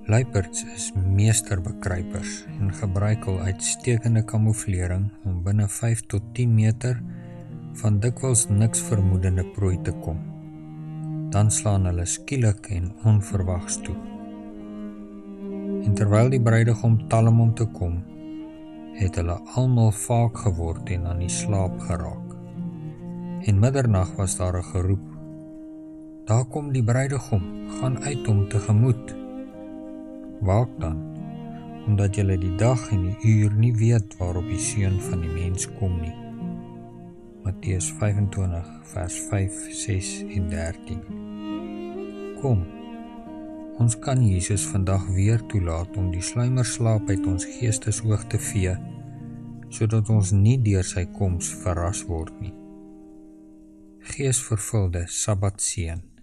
Luiperds is meesterbekruipers en gebruik hul uitstekende kamouflering om binne 5 tot 10 meter van dikwels niks vermoedende prooi te kom. Dan slaan hulle skielik en onverwags toe. En terwyl die bruidegom talm om te kom, het hulle almal vaak geword en aan die slaap geraak. En middernag was daar 'n geroep: "Daar kom die bruidegom, gaan uit hom tegemoet." Waak dan, omdat julle die dag en die uur nie weet waarop die Seun van die Mens kom nie. Matteus 25 vers 5, 6 en 13. Kom, ons kan Jesus vandag weer toelaat om die sluimerslaap uit ons geestesoog te vee, sodat ons nie deur sy koms verras word nie. Geesvervulde Sabbatseën.